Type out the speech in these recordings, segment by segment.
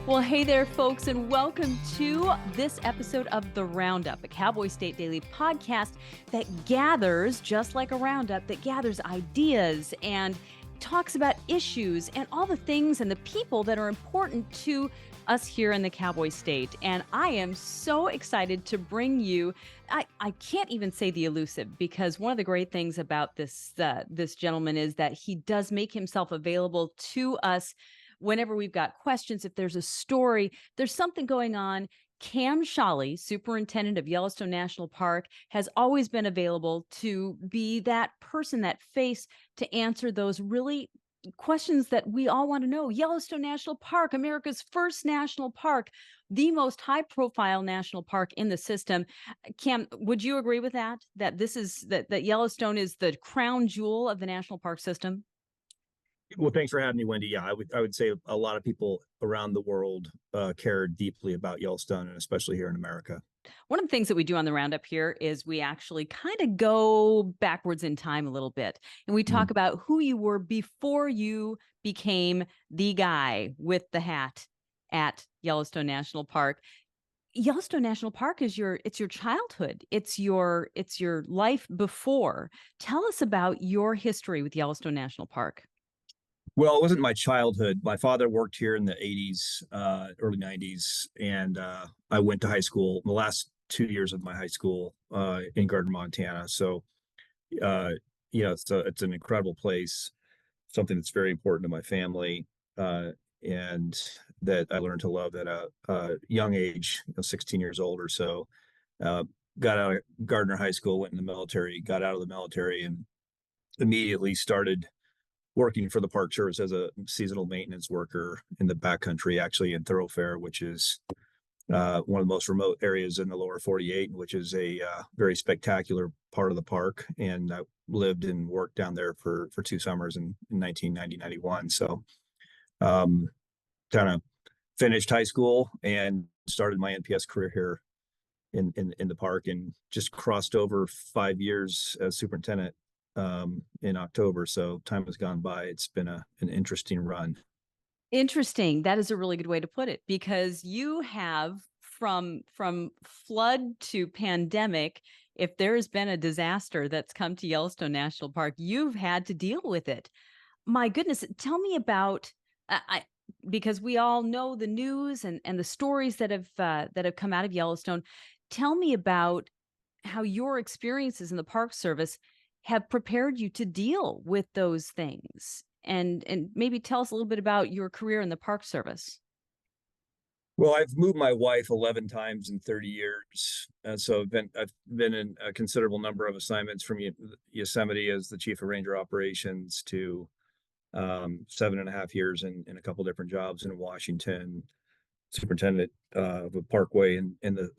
Well, hey there, folks, and welcome to this episode of The Roundup, a Cowboy State daily podcast that gathers, just like a roundup, that gathers ideas and talks about issues and all the things and the people that are important to us here in the Cowboy State. And I am so excited to bring you, I can't even say the elusive, because one of the great things about this gentleman is that he does make himself available to us whenever we've got questions. If there's a story, there's something going on. Cam Sholly, Superintendent of Yellowstone National Park, has always been available to be that person, that face, to answer those really questions that we all want to know. Yellowstone National Park, America's first national park, the most high-profile national park in the system. Cam, would you agree with that? That Yellowstone is the crown jewel of the national park system? Well, thanks for having me, Wendy. Yeah, I would say a lot of people around the world care deeply about Yellowstone, and especially here in America. One of the things that we do on the Roundup here is we actually kind of go backwards in time a little bit, and we Mhm. talk about who you were before you became the guy with the hat at Yellowstone National Park. Yellowstone National Park is it's your childhood. It's your life before. Tell us about your history with Yellowstone National Park. Well, it wasn't my childhood. My father worked here in the 80s, early 90s, and I went to high school, the last 2 years of my high school in Gardner, Montana. So, uh, it's an incredible place, something that's very important to my family, and that I learned to love at a young age, 16 years old or so. Uh, got out of Gardner High School, went in the military, got out of the military, and immediately started working for the Park Service as a seasonal maintenance worker in the backcountry, actually in Thoroughfare, which is one of the most remote areas in the lower 48, which is a very spectacular part of the park. And I lived and worked down there for 2 summers in 1990, 91. So um, kind of finished high school and started my NPS career here in the park, and just crossed over 5 years as superintendent in October. So time has gone by. It's been an interesting run. Interesting. That is a really good way to put it, because you have from flood to pandemic, if there has been a disaster that's come to Yellowstone National Park, you've had to deal with it. My goodness, tell me about because we all know the news and the stories that have come out of Yellowstone. Tell me about how your experiences in the Park Service have prepared you to deal with those things, and maybe tell us a little bit about your career in the Park Service. Well, I've moved my wife 11 times in 30 years. So I've been in a considerable number of assignments, from Yosemite as the chief of ranger operations to 7.5 years in a couple different jobs in Washington, superintendent of a parkway in the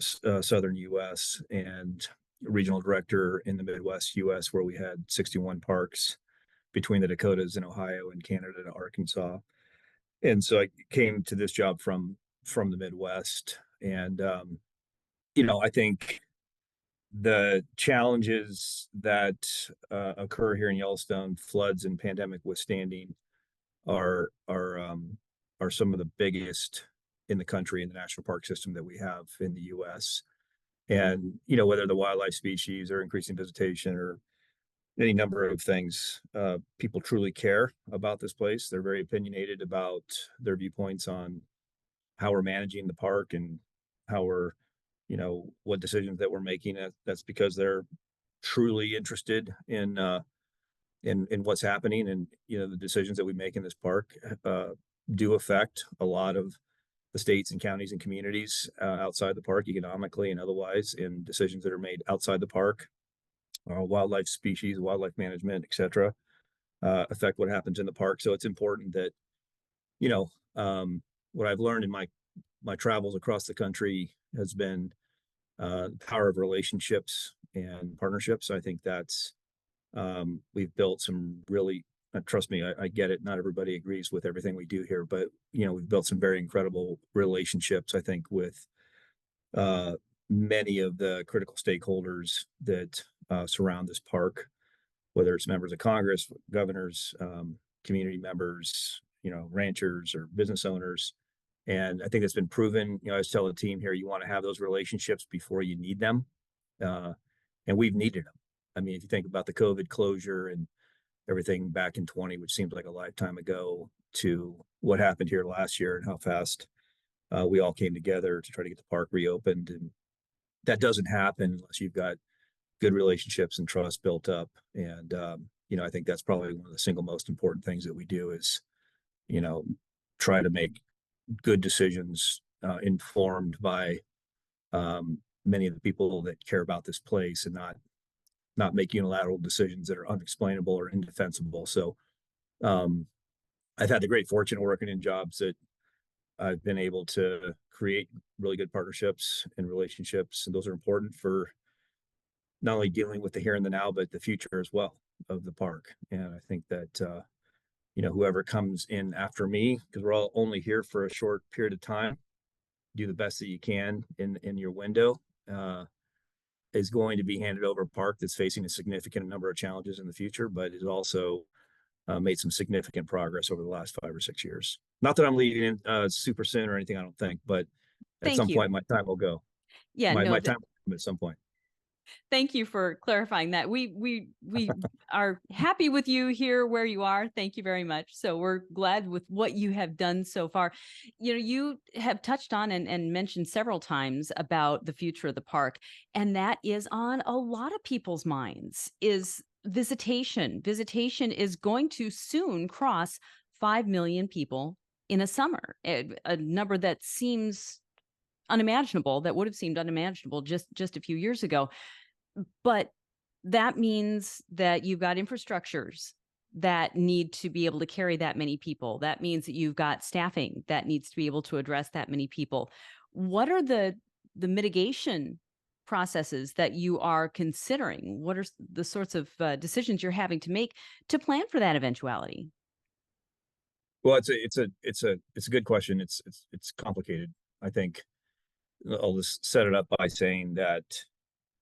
southern U.S., and regional director in the Midwest U.S., where we had 61 parks between the Dakotas and Ohio and Canada and Arkansas. And so I came to this job from the Midwest, and I think the challenges that occur here in Yellowstone, floods and pandemic withstanding, are some of the biggest in the country, in the national park system that we have in the U.S. And whether the wildlife species or increasing visitation or any number of things, people truly care about this place. They're very opinionated about their viewpoints on how we're managing the park and how we're, what decisions that we're making. That's because they're truly interested in what's happening, and the decisions that we make in this park do affect a lot of the states and counties and communities outside the park, economically and otherwise, in decisions that are made outside the park, wildlife species, wildlife management, etc., affect what happens in the park. So it's important that, you know, what I've learned in my travels across the country has been the power of relationships and partnerships. I think that's we've built some really, trust me, I get it. Not everybody agrees with everything we do here, but we've built some very incredible relationships, I think, with uh, many of the critical stakeholders that surround this park, whether it's members of Congress, governors, community members, ranchers or business owners. And I think it's been proven. I always tell the team here, you want to have those relationships before you need them. Uh, and we've needed them. I mean, if you think about the COVID closure and everything back in 20, which seems like a lifetime ago, to what happened here last year and how fast we all came together to try to get the park reopened. And that doesn't happen unless you've got good relationships and trust built up. And, I think that's probably one of the single most important things that we do is, you know, try to make good decisions informed by many of the people that care about this place, and not make unilateral decisions that are unexplainable or indefensible. So I've had the great fortune of working in jobs that I've been able to create really good partnerships and relationships, and those are important for not only dealing with the here and the now, but the future as well of the park. And I think that whoever comes in after me, because we're all only here for a short period of time, do the best that you can in your window. Is going to be handed over a park that's facing a significant number of challenges in the future, but is also made some significant progress over the last 5 or 6 years. Not that I'm leaving super soon or anything, I don't think, but at Thank some you. point my time will go. Yeah, My no, time will come at some point. thank you for clarifying that. We are happy with you here where you are. Thank you very much. So we're glad with what you have done so far. You have touched on and mentioned several times about the future of the park, and that is on a lot of people's minds is visitation. Visitation is going to soon cross 5 million people in a summer, a number that seems unimaginable, that would have seemed unimaginable just a few years ago. But that means that you've got infrastructures that need to be able to carry that many people. That means that you've got staffing that needs to be able to address that many people. What are the mitigation processes that you are considering? What are the sorts of decisions you're having to make to plan for that eventuality? Well, it's a good question. It's complicated. I think I'll just set it up by saying that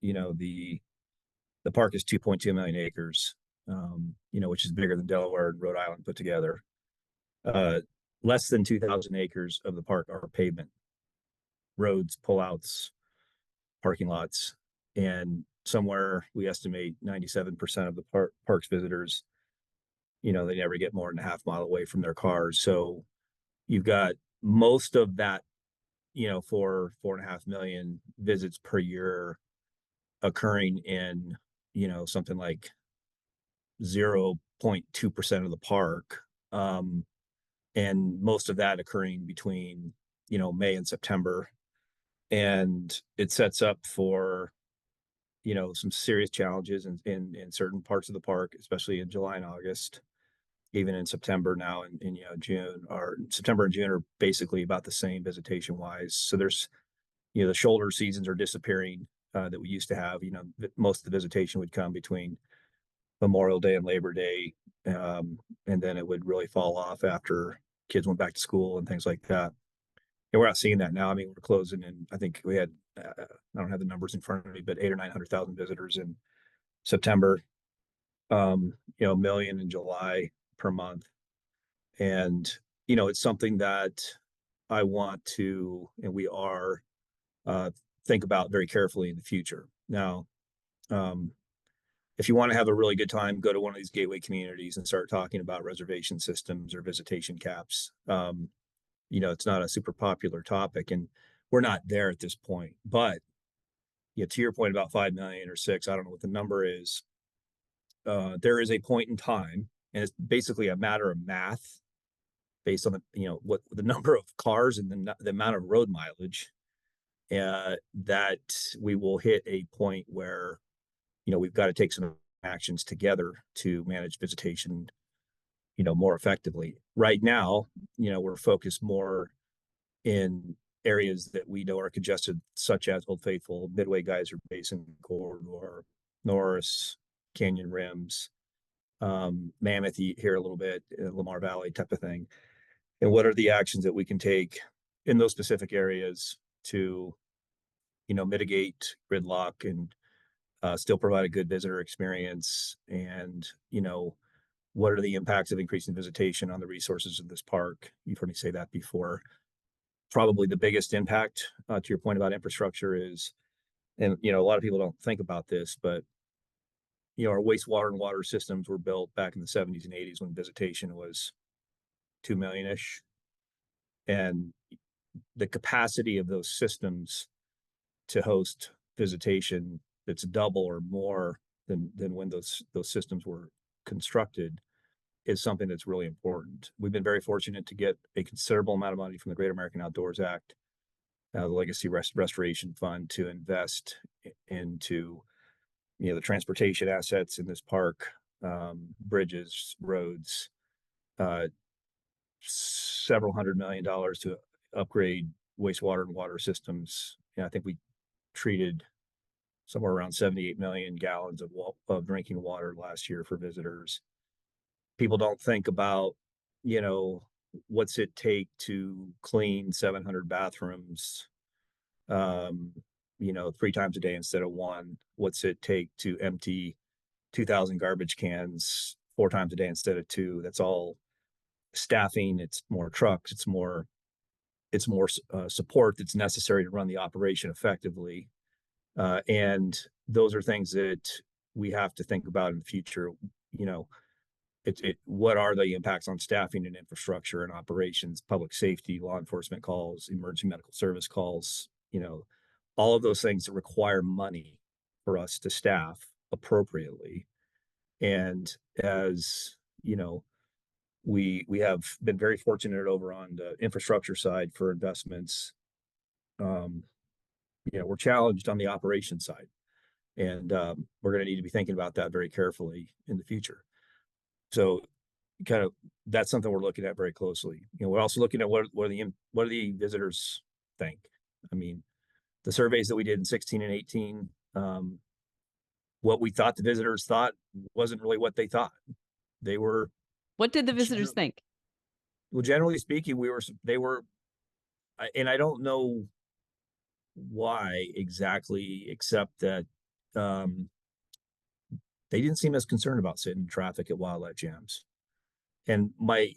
the park is 2.2 million acres, which is bigger than Delaware and Rhode Island put together. Less than 2,000 acres of the park are pavement, roads, pullouts, parking lots, and somewhere we estimate 97% of the park's visitors, they never get more than a half mile away from their cars. So you've got most of that, 4.5 million visits per year occurring in, something like 0.2% of the park. And most of that occurring between, May and September. And it sets up for, some serious challenges in certain parts of the park, especially in July and August, even in September now, and June, or September and June are basically about the same visitation wise. So there's, the shoulder seasons are disappearing that we used to have. Most of the visitation would come between Memorial Day and Labor Day, and then it would really fall off after kids went back to school and things like that. And we're not seeing that now. I mean, we're closing, and I think we had I don't have the numbers in front of me, but 800,000 or 900,000 visitors in September. A million in July per month, and it's something that I want to, and we are, think about very carefully in the future. Now, if you want to have a really good time, go to one of these gateway communities and start talking about reservation systems or visitation caps. It's not a super popular topic, and we're not there at this point. But to your point about 5 million or 6, I don't know what the number is. There is a point in time, and it's basically a matter of math based on what the number of cars and the amount of road mileage, that we will hit a point where we've got to take some actions together to manage visitation more effectively. Right now, we're focused more in areas that we know are congested, such as Old Faithful, Midway Geyser Basin Corridor, Norris, Canyon Rims, Mammoth here a little bit, Lamar Valley type of thing. And what are the actions that we can take in those specific areas to mitigate gridlock and still provide a good visitor experience? And what are the impacts of increasing visitation on the resources of this park? You've heard me say that before. probably the biggest impact, to your point about infrastructure is, and a lot of people don't think about this, but our wastewater and water systems were built back in the 70s and 80s when visitation was 2 million-ish. And the capacity of those systems to host visitation that's double or more than when those systems were constructed is something that's really important. We've been very fortunate to get a considerable amount of money from the Great American Outdoors Act, the Legacy Restoration Fund, to invest into the transportation assets in this park, bridges, roads, several $100 million to upgrade wastewater and water systems. I think we treated somewhere around 78 million gallons of drinking water last year for visitors. People don't think about, what's it take to clean 700 bathrooms, 3 times a day instead of one. What's it take to empty 2,000 garbage cans 4 times a day instead of two? That's all staffing. It's more trucks. It's more support that's necessary to run the operation effectively. And those are things that we have to think about in the future. What are the impacts on staffing and infrastructure and operations, public safety, law enforcement calls, emergency medical service calls, all of those things that require money for us to staff appropriately. And as we have been very fortunate over on the infrastructure side for investments. We're challenged on the operation side, and we're going to need to be thinking about that very carefully in the future. So that's something we're looking at very closely. We're also looking at what do the visitors think. I mean, the surveys that we did in 16 and 18, what we thought the visitors thought wasn't really what they thought. What did the visitors think? Well, generally speaking, they were, and I don't know why exactly, except that they didn't seem as concerned about sitting in traffic at wildlife jams. And my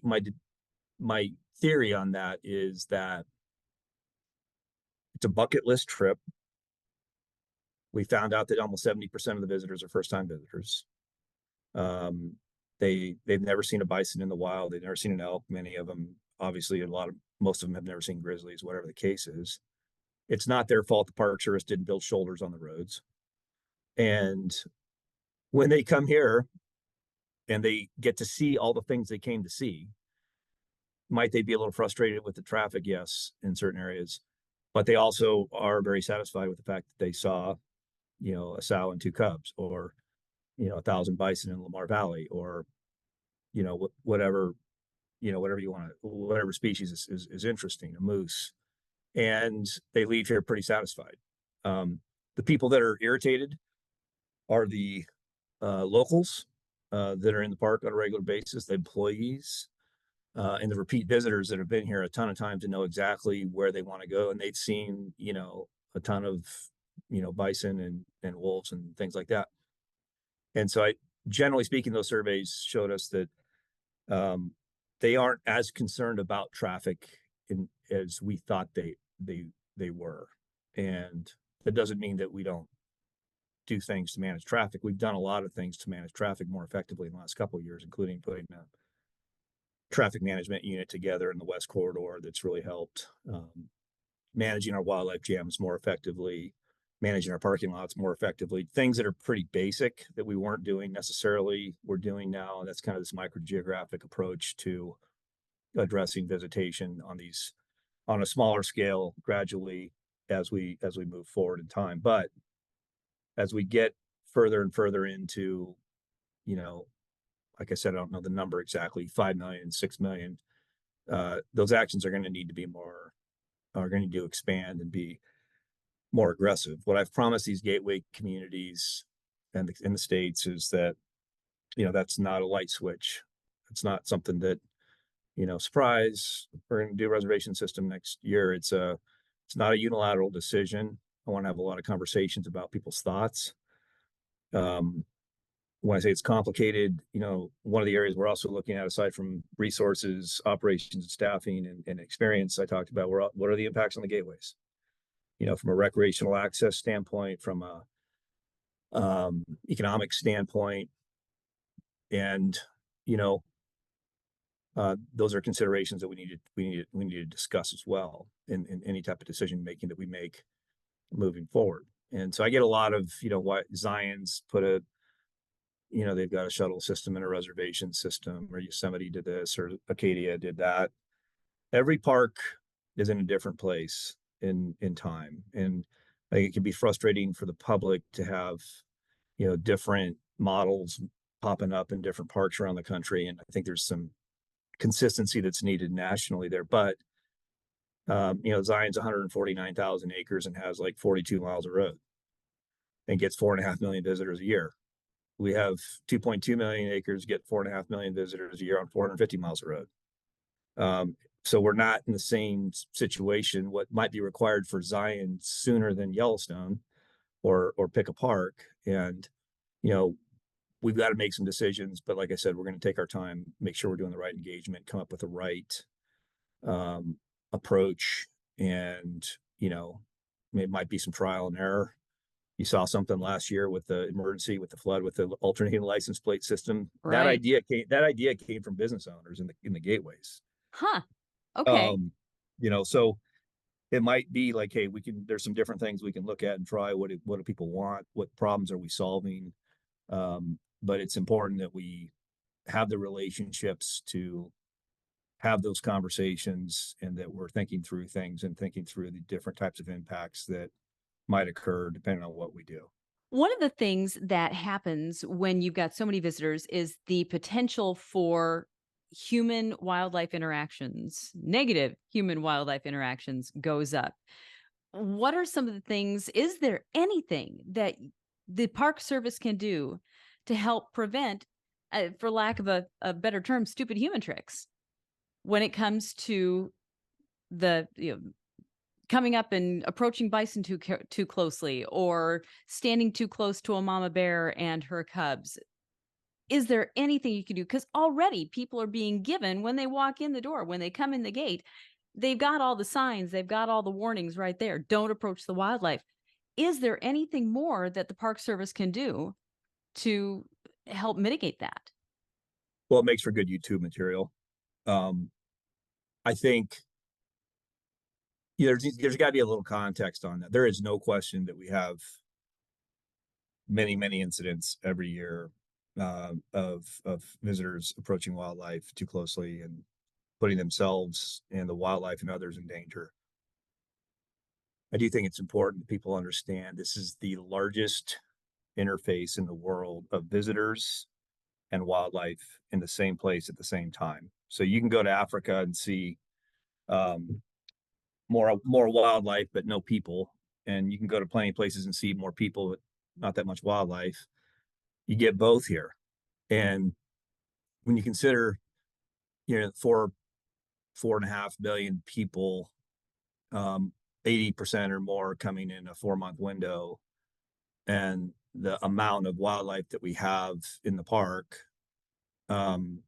theory on that is that it's a bucket list trip. We found out that almost 70% of the visitors are first-time visitors. They've never seen a bison in the wild. They've never seen an elk. Many of them, obviously, most of them have never seen grizzlies, whatever the case is. It's not their fault the Park Service didn't build shoulders on the roads. And when they come here and they get to see all the things they came to see, might they be a little frustrated with the traffic? Yes, in certain areas. But they also are very satisfied with the fact that they saw, a sow and 2 cubs, or 1,000 bison in Lamar Valley, or whatever you want to, whatever species is interesting, a moose, and they leave here pretty satisfied. The people that are irritated are the locals that are in the park on a regular basis, the employees, and the repeat visitors that have been here a ton of times and know exactly where they want to go, and they've seen a ton of bison and wolves and things like that. And so generally speaking, those surveys showed us that they aren't as concerned about traffic as we thought they were. And that doesn't mean that we don't do things to manage traffic. We've done a lot of things to manage traffic more effectively in the last couple of years, including putting a traffic management unit together in the West Corridor that's really helped, managing our wildlife jams more effectively, managing our parking lots more effectively, things that are pretty basic that we weren't doing necessarily, we're doing now. And that's kind of this microgeographic approach to addressing visitation on a smaller scale gradually as we move forward in time. But as we get further and further into, like I said, I don't know the number exactly, 5 million, 6 million, those actions are going to need to expand and be more aggressive. What I've promised these gateway communities and in the states is that, that's not a light switch. It's not something that, surprise, we're going to do a reservation system next year. It's not a unilateral decision. I want to have a lot of conversations about people's thoughts. when I say it's complicated, one of the areas we're also looking at, aside from resources, operations, and staffing, and experience I talked about, what are the impacts on the gateways? From a recreational access standpoint, from a economic standpoint, and you know, those are considerations that we need to discuss as well in any type of decision making that we make moving forward. And so I get a lot of, what Zion's they've got a shuttle system and a reservation system, or Yosemite did this, or Acadia did that. Every park is in a different place in time. And I think it can be frustrating for the public to have, different models popping up in different parks around the country. And I think there's some consistency that's needed nationally there. But Zion's 149,000 acres and has like 42 miles of road and gets 4.5 million visitors a year. We have 2.2 million acres, get 4.5 million visitors a year on 450 miles of road. So we're not in the same situation. What might be required for Zion sooner than Yellowstone or pick a park. And, we've got to make some decisions. But like I said, we're going to take our time, make sure we're doing the right engagement, come up with the right approach. And, it might be some trial and error. You saw something last year with the emergency, with the flood, with the alternating license plate system. Right. That idea came from business owners in the gateways. Huh. Okay. So it might be like, hey, there's some different things we can look at and try. What do people want? What problems are we solving? But it's important that we have the relationships to have those conversations, and that we're thinking through things and thinking through the different types of impacts that might occur depending on what we do. One of the things that happens when you've got so many visitors is the potential for human wildlife interactions, negative human wildlife interactions goes up. What are some of the things? Is there anything that the Park Service can do to help prevent, for lack of a better term, stupid human tricks when it comes to the coming up and approaching bison too closely, or standing too close to a mama bear and her cubs? Is there anything you can do? Because already people are being given, when they walk in the door, when they come in the gate, they've got all the signs, they've got all the warnings right there. Don't approach the wildlife. Is there anything more that the Park Service can do to help mitigate that? Well, it makes for good YouTube material. I think there's got to be a little context on that. There is no question that we have many incidents every year of visitors approaching wildlife too closely and putting themselves and the wildlife and others in danger. I do think it's important that people understand this is the largest interface in the world of visitors and wildlife in the same place at the same time. So you can go to Africa and see more wildlife, but no people. And you can go to plenty of places and see more people, but not that much wildlife. You get both here. And when you consider, 4.5 billion people, 80% or more coming in a 4-month window, and the amount of wildlife that we have in the park, the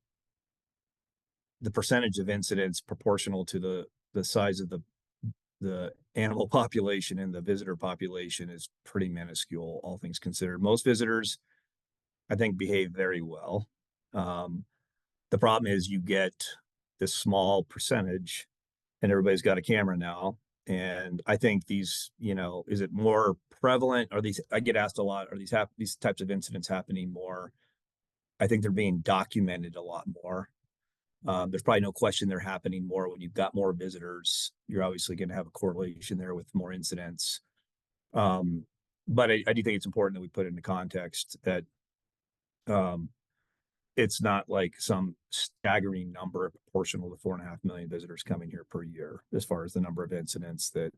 percentage of incidents proportional to the size of the animal population and the visitor population is pretty minuscule, all things considered. Most visitors, I think, behave very well. The problem is you get this small percentage, and everybody's got a camera now. And I think these, is it more prevalent? I get asked a lot, are these types of incidents happening more? I think they're being documented a lot more. There's probably no question they're happening more when you've got more visitors. You're obviously going to have a correlation there with more incidents. But I do think it's important that we put into context that it's not like some staggering number proportional to 4.5 million visitors coming here per year, as far as the number of incidents that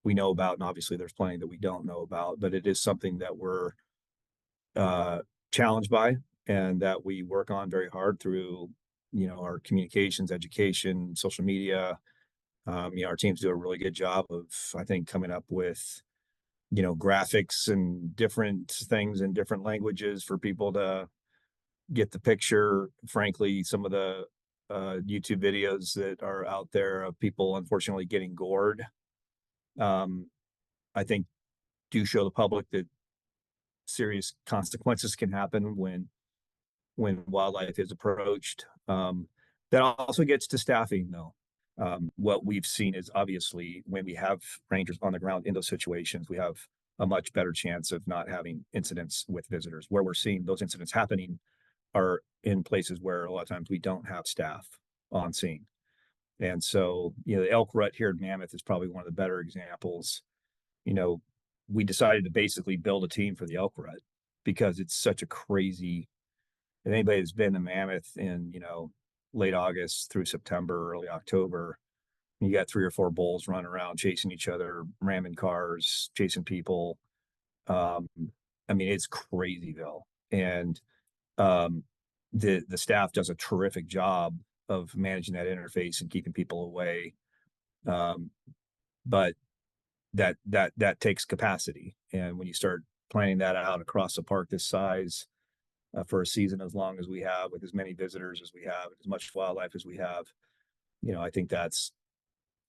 we know about. And obviously there's plenty that we don't know about, but it is something that we're challenged by, and that we work on very hard through, our communications, education, social media. Our teams do a really good job of, I think, coming up with graphics and different things in different languages for people to get the picture. Frankly, some of the YouTube videos that are out there of people unfortunately getting gored, um, I think do show the public that serious consequences can happen when wildlife is approached. That also gets to staffing, though. What we've seen is obviously when we have rangers on the ground in those situations, we have a much better chance of not having incidents with visitors. Where we're seeing those incidents happening are in places where a lot of times we don't have staff on scene. And so, the elk rut here in Mammoth is probably one of the better examples. You know, we decided to basically build a team for the elk rut because it's such a crazy. And anybody that's been to Mammoth in, late August through September, early October, you got 3 or 4 bulls running around chasing each other, ramming cars, chasing people. Um, I mean, it's crazyville. And the staff does a terrific job of managing that interface and keeping people away. But that takes capacity. And when you start planning that out across a park this size, for a season as long as we have, with as many visitors as we have, as much wildlife as we have, I think that's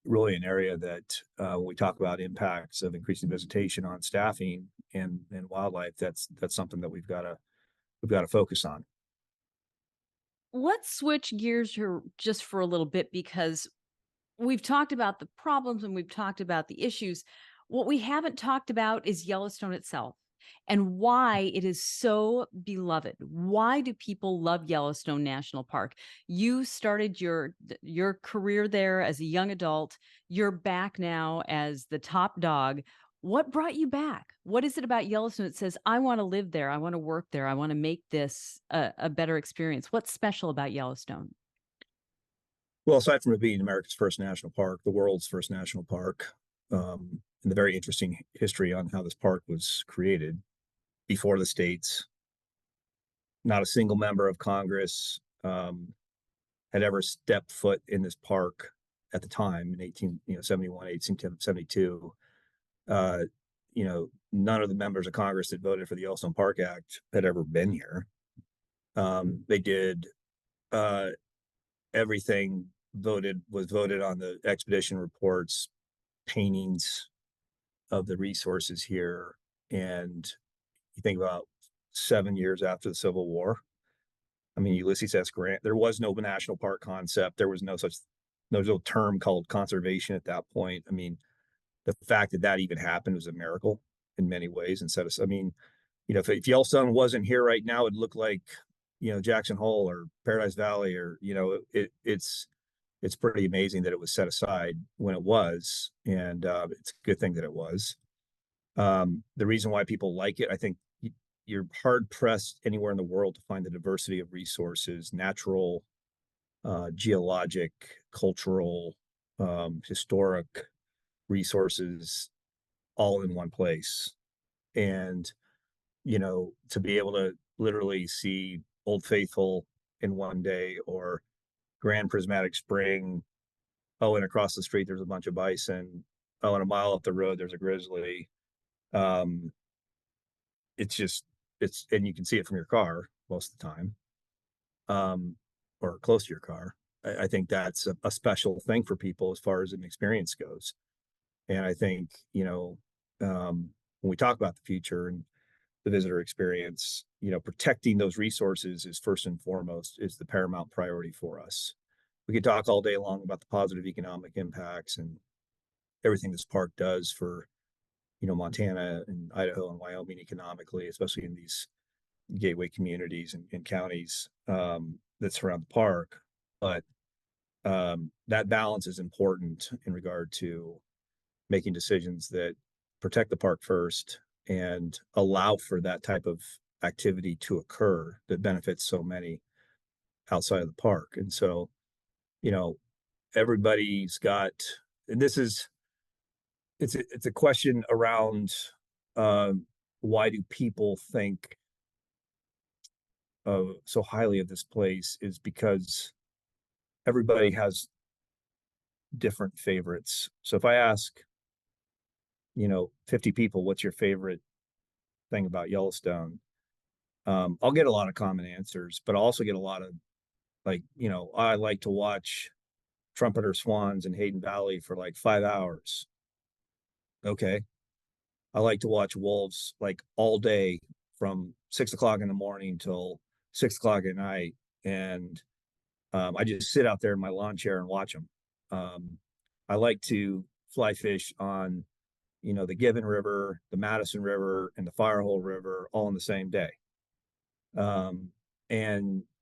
really an area that when we talk about impacts of increasing visitation on staffing and wildlife, that's something that we've got to focus on. Let's switch gears here just for a little bit because we've talked about the problems and we've talked about the issues. What we haven't talked about is Yellowstone itself and why it is so beloved. Why do people love Yellowstone National Park? You started your career there as a young adult. You're back now as the top dog. What brought you back? What is it about Yellowstone that says, I want to live there, I want to work there, I want to make this a better experience? What's special about Yellowstone? Well, aside from it being America's first national park, the world's first national park, and the very interesting history on how this park was created before the states, not a single member of Congress had ever stepped foot in this park at the time in 1871, 1872. None of the members of Congress that voted for the Yellowstone Park Act had ever been here. They did uh, everything was voted on the expedition reports, paintings of the resources here. And you think about 7 years after the Civil War. I mean, Ulysses S. Grant, there was no national park concept. There was no term called conservation at that point. I mean, the fact that that even happened was a miracle in many ways. And set us, I mean, if Yellowstone wasn't here right now, it'd look like, Jackson Hole or Paradise Valley, or, it's pretty amazing that it was set aside when it was. And it's a good thing that it was. The reason why people like it, I think you're hard pressed anywhere in the world to find the diversity of resources, natural, geologic, cultural, historic resources all in one place. And, to be able to literally see Old Faithful in one day, or Grand Prismatic Spring. Oh, and across the street, there's a bunch of bison. Oh, and a mile up the road, there's a grizzly. Um, it's just, and you can see it from your car most of the time, um, or close to your car. I think that's a special thing for people as far as an experience goes. And I think, when we talk about the future and the visitor experience, protecting those resources is first and foremost, is the paramount priority for us. We could talk all day long about the positive economic impacts and everything this park does for, Montana and Idaho and Wyoming economically, especially in these gateway communities and counties that surround the park. But that balance is important in regard to making decisions that protect the park first and allow for that type of activity to occur that benefits so many outside of the park. And so, you know, everybody's got, and this is, it's a question around why do people think so highly of this place, is because everybody has different favorites. So if I ask 50 people, what's your favorite thing about Yellowstone? I'll get a lot of common answers, but I'll also get a lot of like, I like to watch trumpeter swans in Hayden Valley for like 5 hours. Okay. I like to watch wolves like all day from 6 o'clock in the morning till 6 o'clock at night. And I just sit out there in my lawn chair and watch them. I like to fly fish on, the Gibbon River, the Madison River, and the Firehole River all in the same day.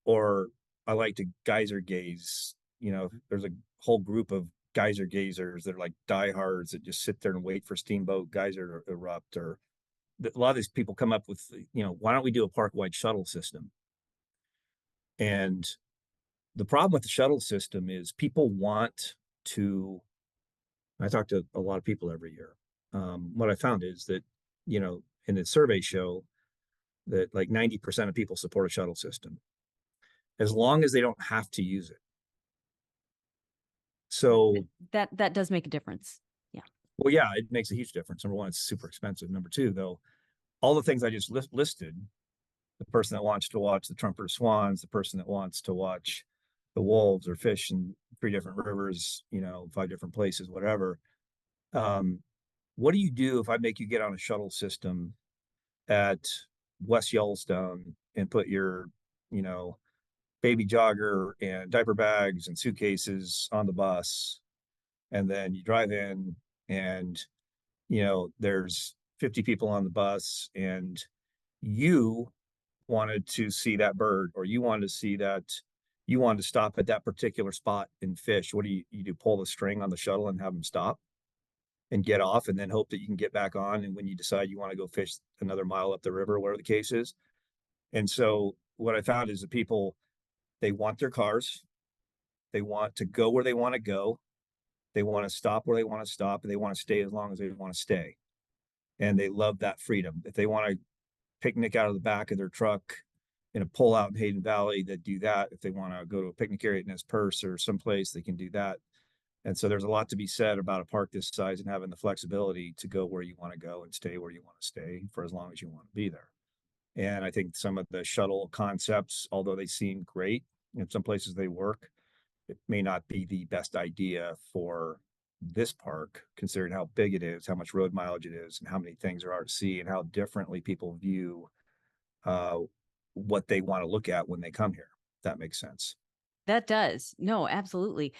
Or I like to geyser gaze. There's a whole group of geyser gazers that are like diehards that just sit there and wait for Steamboat Geyser to erupt. Or a lot of these people come up with, why don't we do a park-wide shuttle system? And the problem with the shuttle system is people want to. I talk to a lot of people every year. What I found is that, in the survey show that like 90% of people support a shuttle system as long as they don't have to use it. So that does make a difference. Yeah. Well, yeah, it makes a huge difference. Number one, it's super expensive. Number two, though, all the things I just listed, the person that wants to watch the trumpeter swans, the person that wants to watch the wolves or fish in 3 different rivers, 5 different places, whatever. What do you do if I make you get on a shuttle system at West Yellowstone and put your, baby jogger and diaper bags and suitcases on the bus, and then you drive in and, there's 50 people on the bus, and you wanted to see that bird, or you wanted to stop at that particular spot and fish. What do you do? Pull the string on the shuttle and have them stop and get off, and then hope that you can get back on. And when you decide you want to go fish another mile up the river, whatever the case is. And so what I found is that people, they want their cars, they want to go where they want to go, they want to stop where they want to stop, and they want to stay as long as they want to stay. And they love that freedom. If they want to picnic out of the back of their truck in a pull out in Hayden Valley, that do that. If they want to go to a picnic area at Nez Perce or someplace, they can do that. And so there's a lot to be said about a park this size and having the flexibility to go where you want to go and stay where you want to stay for as long as you want to be there. And I think some of the shuttle concepts, although they seem great, in some places they work, it may not be the best idea for this park, considering how big it is, how much road mileage it is, and how many things there are to see, and how differently people view what they want to look at when they come here. If that makes sense. That does. No, absolutely.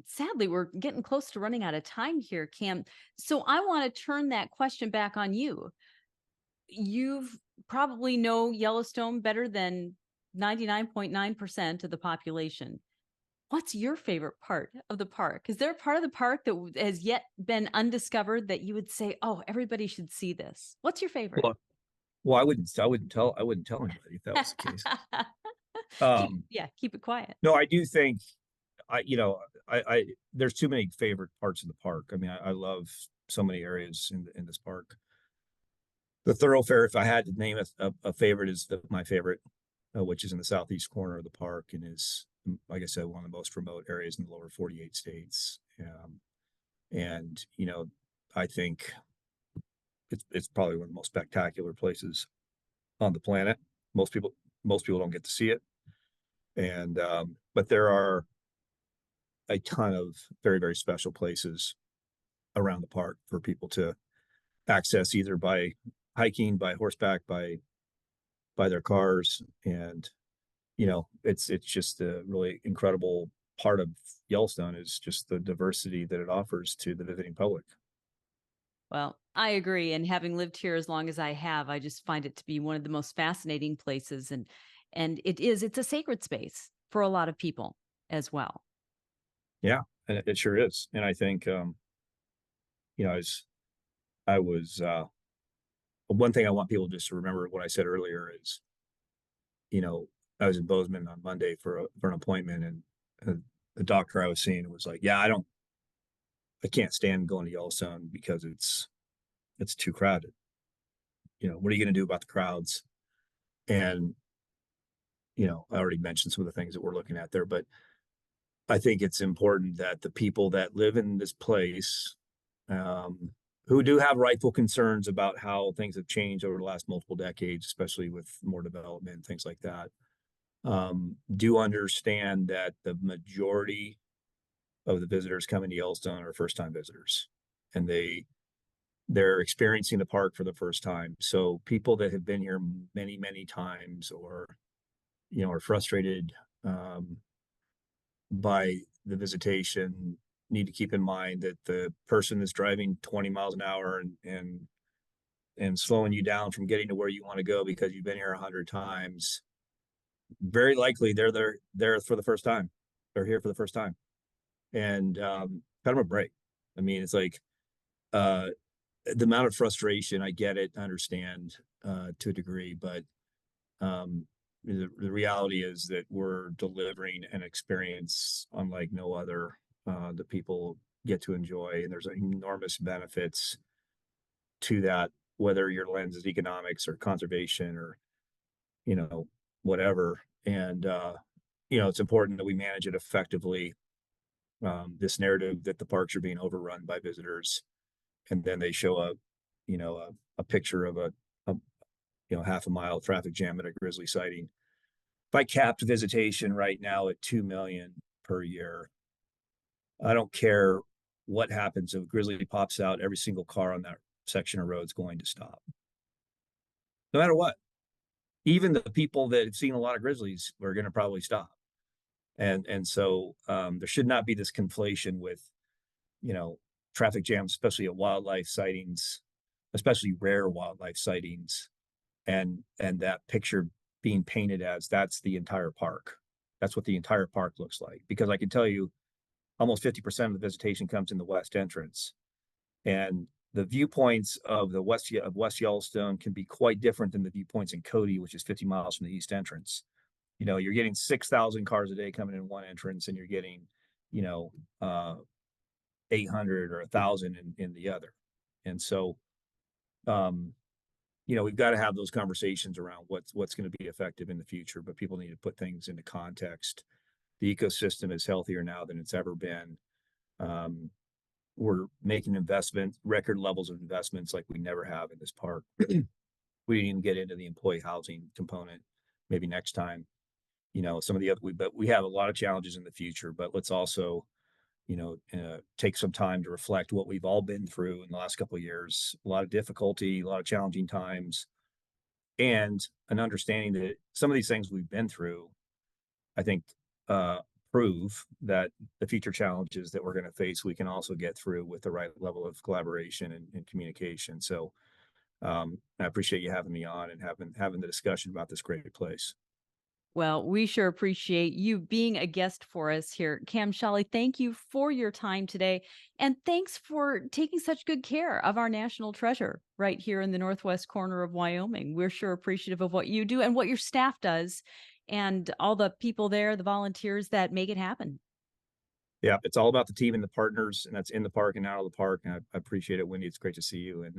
Sadly, we're getting close to running out of time here, Cam. So I want to turn that question back on you. You've probably know Yellowstone better than 99.9% of the population. What's your favorite part of the park? Is there a part of the park that has yet been undiscovered that you would say, "Oh, everybody should see this"? What's your favorite? Well, I wouldn't tell anybody if that was the case. Keep it quiet. No, I do think I there's too many favorite parts of the park. I mean, I love so many areas in this park. The thoroughfare, if I had to name a favorite, is my favorite, which is in the southeast corner of the park and is, like I said, one of the most remote areas in the lower 48 states. And I think it's probably one of the most spectacular places on the planet. Most people don't get to see it. And but there are a ton of very, very special places around the park for people to access, either by hiking, by horseback, by their cars. And it's just a really incredible part of Yellowstone is just the diversity that it offers to the visiting public. Well, I agree. And having lived here as long as I have, I just find it to be one of the most fascinating places. And it's a sacred space for a lot of people as well. Yeah, and it sure is. And I think, as I was, one thing I want people just to remember what I said earlier is, I was in Bozeman on Monday for an appointment, and the doctor I was seeing was like, "Yeah, I can't stand going to Yellowstone because it's too crowded. What are you going to do about the crowds?" And I already mentioned some of the things that we're looking at there, but I think it's important that the people that live in this place, who do have rightful concerns about how things have changed over the last multiple decades, especially with more development and things like that, do understand that the majority of the visitors coming to Yellowstone are first-time visitors, and they're experiencing the park for the first time. So people that have been here many, many times, or are frustrated by the visitation, need to keep in mind that the person that's driving 20 miles an hour and slowing you down from getting to where you want to go because you've been here 100 times, very likely they're there for the first time. They're here for the first time, and cut them a break. I mean, it's like the amount of frustration. I get it, I understand to a degree, but the reality is that we're delivering an experience unlike no other that people get to enjoy, and there's enormous benefits to that, whether your lens is economics or conservation or whatever. And it's important that we manage it effectively. This narrative that the parks are being overrun by visitors, and then they show a picture of a half a mile traffic jam at a grizzly sighting. If I capped visitation right now at 2 million per year, I don't care what happens. If a grizzly pops out, every single car on that section of road is going to stop, no matter what. Even the people that have seen a lot of grizzlies are going to probably stop. And so there should not be this conflation with, traffic jams, especially at wildlife sightings, especially rare wildlife sightings, and that picture being painted as that's the entire park. That's what the entire park looks like. Because I can tell you, almost 50% of the visitation comes in the west entrance, and the viewpoints of the West Yellowstone can be quite different than the viewpoints in Cody, which is 50 miles from the east entrance. You're getting 6,000 cars a day coming in one entrance, and you're getting, 800 or 1,000 in the other. And so, we've got to have those conversations around what's going to be effective in the future, but people need to put things into context. The ecosystem is healthier now than it's ever been. We're making record levels of investments like we never have in this park. We didn't even get into the employee housing component. Maybe next time, some of the other, but we have a lot of challenges in the future, but let's also, take some time to reflect what we've all been through in the last couple of years, a lot of difficulty, a lot of challenging times, and an understanding that some of these things we've been through, I think, prove that the future challenges that we're going to face, we can also get through with the right level of collaboration and communication. So I appreciate you having me on and having the discussion about this great place. Well, we sure appreciate you being a guest for us here. Cam Sholly, thank you for your time today. And thanks for taking such good care of our national treasure right here in the northwest corner of Wyoming. We're sure appreciative of what you do and what your staff does and all the people there, the volunteers that make it happen. Yeah, it's all about the team and the partners, and that's in the park and out of the park. And I appreciate it, Wendy. It's great to see you, and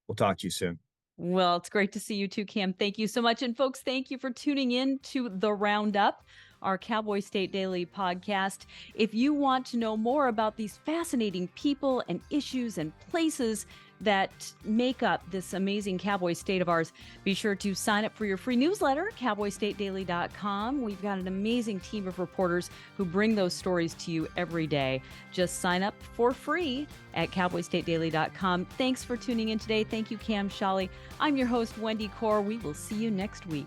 we'll talk to you soon. Well, it's great to see you too, Cam. Thank you so much. And folks, thank you for tuning in to The Roundup, our Cowboy State Daily podcast. If you want to know more about these fascinating people and issues and places that make up this amazing Cowboy State of ours, be sure to sign up for your free newsletter, cowboystatedaily.com. We've got an amazing team of reporters who bring those stories to you every day. Just sign up for free at cowboystatedaily.com. Thanks for tuning in today. Thank you, Cam Sholly. I'm your host, Wendy Core. We will see you next week.